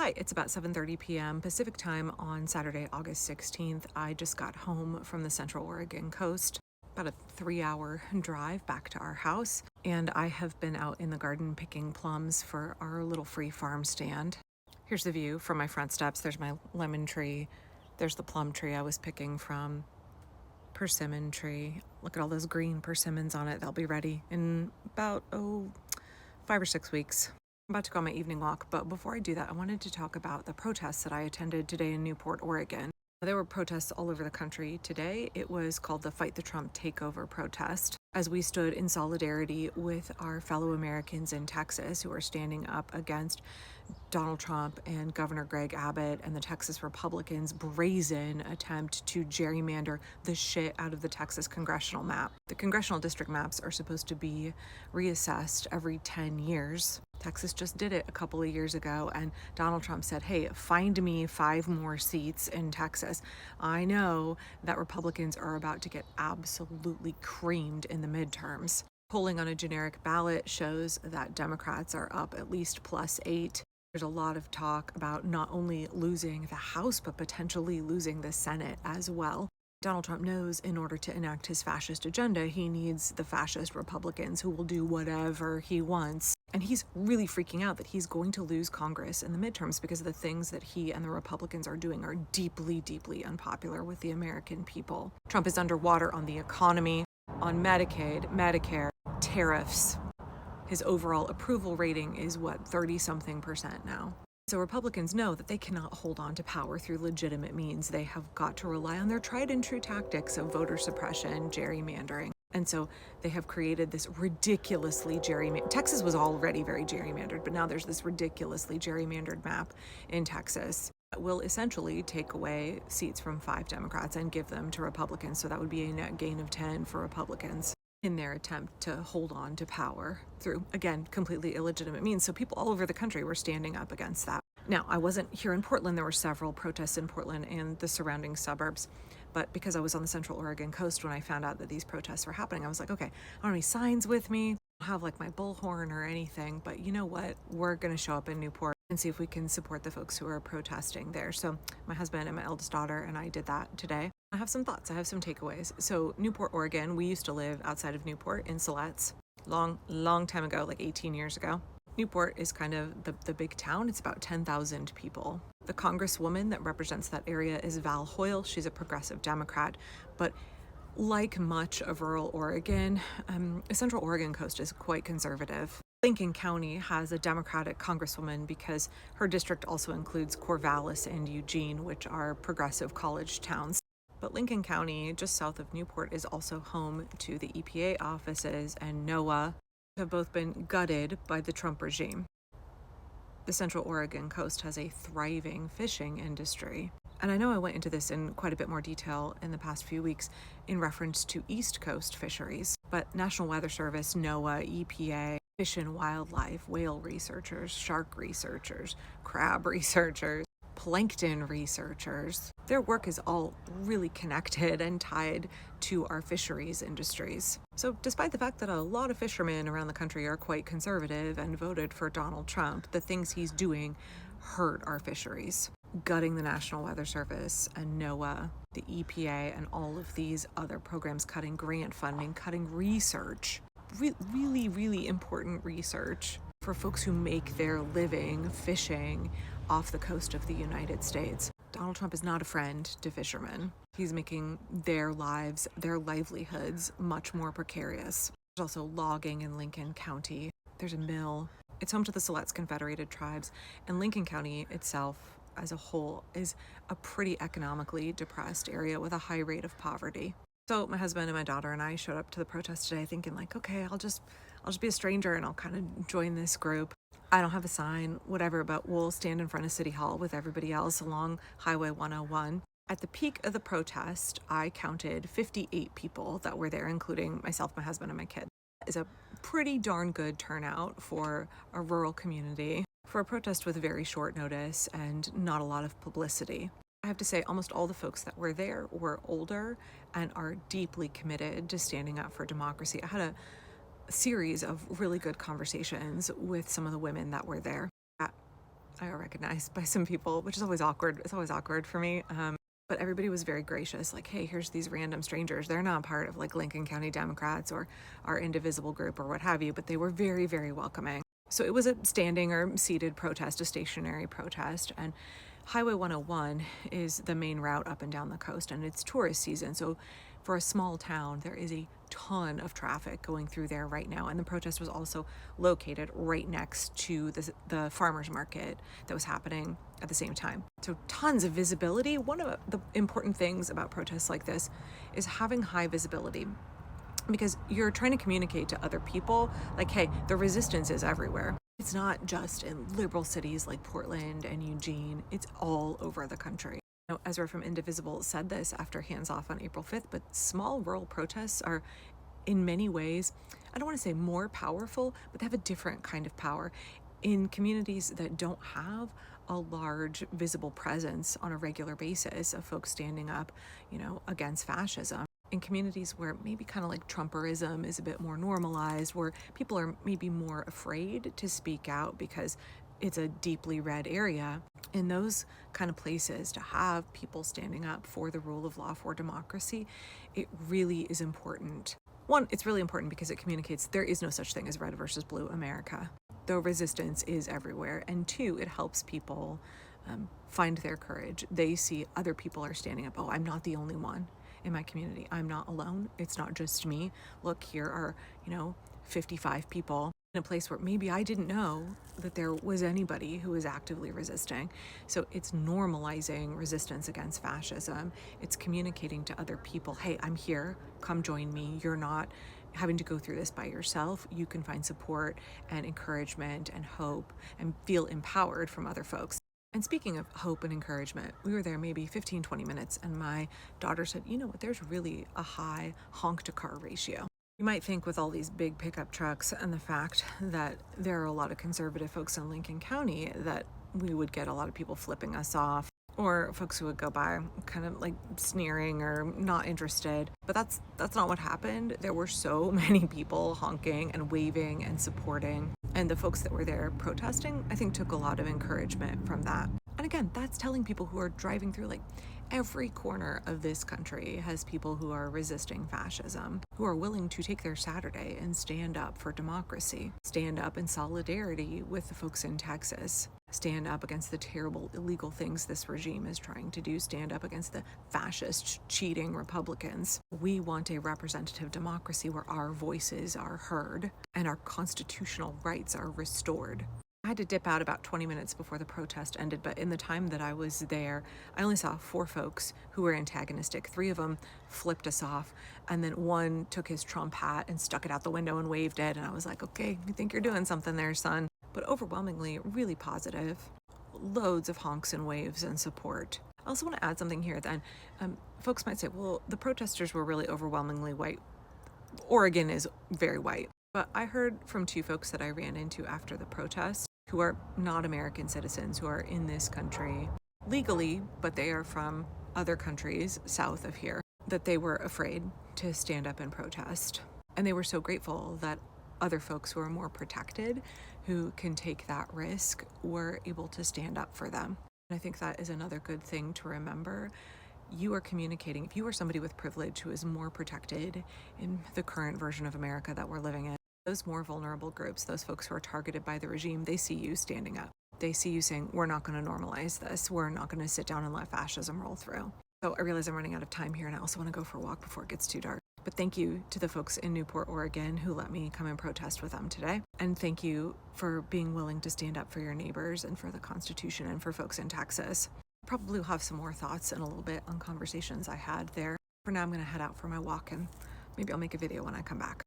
Hi, it's about 7:30 p.m. Pacific time on Saturday, August 16th. I just got home from the Central Oregon coast, about a 3-hour drive back to our house, and I have been out in the garden picking plums for our little free farm stand. Here's the view from my front steps. There's my lemon tree. There's the plum tree I was picking from. Persimmon tree. Look at all those green persimmons on it. They'll be ready in about, 5 or 6 weeks. I'm about to go on my evening walk, but before I do that, I wanted to talk about the protests that I attended today in Newport, Oregon. There were protests all over the country today. It was called the Fight the Trump Takeover protest, as we stood in solidarity with our fellow Americans in Texas who are standing up against Donald Trump and Governor Greg Abbott and the Texas Republicans' brazen attempt to gerrymander the shit out of the Texas congressional map. The congressional district maps are supposed to be reassessed every 10 years. Texas just did it a couple of years ago, and Donald Trump said, hey, find me 5 more seats in Texas. I know that Republicans are about to get absolutely creamed in the midterms. Polling on a generic ballot shows that Democrats are up at least +8. There's a lot of talk about not only losing the House, but potentially losing the Senate as well. Donald Trump knows in order to enact his fascist agenda, he needs the fascist Republicans who will do whatever he wants. And he's really freaking out that he's going to lose Congress in the midterms because the things that he and the Republicans are doing are deeply, deeply unpopular with the American people. Trump is underwater on the economy, on Medicaid, Medicare, tariffs. His overall approval rating is 30-something% now. So Republicans know that they cannot hold on to power through legitimate means. They have got to rely on their tried and true tactics of voter suppression, gerrymandering. And so they have created this ridiculously gerrymandered. Texas was already very gerrymandered, but now there's this ridiculously gerrymandered map in Texas that will essentially take away seats from 5 Democrats and give them to Republicans. So that would be a net gain of 10 for Republicans in their attempt to hold on to power through, again, completely illegitimate means. So people all over the country were standing up against that. Now, I wasn't here in Portland. There were several protests in Portland and the surrounding suburbs. But because I was on the Central Oregon coast when I found out that these protests were happening, I was like, okay, I don't have any signs with me. I don't have like my bullhorn or anything. But you know what? We're going to show up in Newport and see if we can support the folks who are protesting there. So my husband and my eldest daughter and I did that today. I have some thoughts. I have some takeaways. So Newport, Oregon, we used to live outside of Newport in Siletz long time ago, like 18 years ago. Newport is kind of the big town. It's about 10,000 people. The congresswoman that represents that area is Val Hoyle. She's a progressive Democrat, but like much of rural Oregon, the Central Oregon coast is quite conservative. Lincoln County has a Democratic congresswoman because her district also includes Corvallis and Eugene, which are progressive college towns. But Lincoln County, just south of Newport, is also home to the EPA offices and NOAA, have both been gutted by the Trump regime. The Central Oregon coast has a thriving fishing industry. And I know I went into this in quite a bit more detail in the past few weeks in reference to East Coast fisheries, but National Weather Service, NOAA, EPA, Fish and Wildlife, whale researchers, shark researchers, crab researchers, plankton researchers, their work is all really connected and tied to our fisheries industries. So despite the fact that a lot of fishermen around the country are quite conservative and voted for Donald Trump, the things he's doing hurt our fisheries. Gutting the National Weather Service and NOAA, the EPA, and all of these other programs, cutting grant funding, cutting research, really, really important research for folks who make their living fishing off the coast of the United States. Donald Trump is not a friend to fishermen. He's making their lives, their livelihoods much more precarious. There's also logging in Lincoln County. There's a mill. It's home to the Siletz Confederated Tribes, and Lincoln County itself as a whole is a pretty economically depressed area with a high rate of poverty. So my husband and my daughter and I showed up to the protest today thinking like, okay, I'll just be a stranger and I'll kind of join this group. I don't have a sign, whatever, but we'll stand in front of City Hall with everybody else along Highway 101. At the peak of the protest, I counted 58 people that were there, including myself, my husband, and my kid. That is a pretty darn good turnout for a rural community, for a protest with very short notice and not a lot of publicity. I have to say, almost all the folks that were there were older and are deeply committed to standing up for democracy. I had a series of really good conversations with some of the women that were there. I got recognized by some people, which is always awkward. It's always awkward for me. But everybody was very gracious, like, hey, here's these random strangers. They're not part of like Lincoln County Democrats or our Indivisible group or what have you, but they were very, very welcoming. So it was a standing or seated protest, a stationary protest. And Highway 101 is the main route up and down the coast, and it's tourist season. So for a small town, there is a ton of traffic going through there right now. And the protest was also located right next to the farmers market that was happening at the same time. So tons of visibility. One of the important things about protests like this is having high visibility, because you're trying to communicate to other people, like, hey, the resistance is everywhere. It's not just in liberal cities like Portland and Eugene, it's all over the country. Ezra from Indivisible said this after Hands Off on April 5th, but small rural protests are in many ways, I don't want to say more powerful, but they have a different kind of power in communities that don't have a large visible presence on a regular basis of folks standing up, against fascism. In communities where maybe kind of like Trumperism is a bit more normalized, where people are maybe more afraid to speak out because it's a deeply red area, in those kind of places, to have people standing up for the rule of law, for democracy, it really is important. One, it's really important because it communicates there is no such thing as red versus blue America, though resistance is everywhere. And two, it helps people find their courage. They see other people are standing up. Oh, I'm not the only one in my community. I'm not alone. It's not just me. Look, here are, 55 people in a place where maybe I didn't know that there was anybody who was actively resisting. So it's normalizing resistance against fascism. It's communicating to other people, hey, I'm here, come join me. You're not having to go through this by yourself. You can find support and encouragement and hope and feel empowered from other folks. And speaking of hope and encouragement, we were there maybe 15, 20 minutes, and my daughter said, you know what, there's really a high honk to car ratio. You might think with all these big pickup trucks and the fact that there are a lot of conservative folks in Lincoln County that we would get a lot of people flipping us off, or folks who would go by kind of like sneering or not interested. But that's not what happened. There were so many people honking and waving and supporting. And the folks that were there protesting, I think, took a lot of encouragement from that. And again, that's telling people who are driving through, like, every corner of this country has people who are resisting fascism, who are willing to take their Saturday and stand up for democracy, stand up in solidarity with the folks in Texas, stand up against the terrible illegal things this regime is trying to do, stand up against the fascist, cheating Republicans. We want a representative democracy where our voices are heard and our constitutional rights are restored. I had to dip out about 20 minutes before the protest ended, but in the time that I was there, I only saw 4 folks who were antagonistic. 3 of them flipped us off, and then one took his Trump hat and stuck it out the window and waved it, and I was like, okay, you think you're doing something there, son. But overwhelmingly, really positive. Loads of honks and waves and support. I also want to add something here then. Folks might say, well, the protesters were really overwhelmingly white. Oregon is very white. But I heard from 2 folks that I ran into after the protest who are not American citizens, who are in this country legally, but they are from other countries south of here, that they were afraid to stand up and protest. And they were so grateful that other folks who are more protected, who can take that risk, were able to stand up for them. And I think that is another good thing to remember. You are communicating, if you are somebody with privilege who is more protected in the current version of America that we're living in, those more vulnerable groups, those folks who are targeted by the regime, they see you standing up. They see you saying, we're not going to normalize this. We're not going to sit down and let fascism roll through. So I realize I'm running out of time here, and I also want to go for a walk before it gets too dark. But thank you to the folks in Newport, Oregon, who let me come and protest with them today. And thank you for being willing to stand up for your neighbors and for the Constitution and for folks in Texas. Probably will have some more thoughts in a little bit on conversations I had there. For now, I'm going to head out for my walk, and maybe I'll make a video when I come back.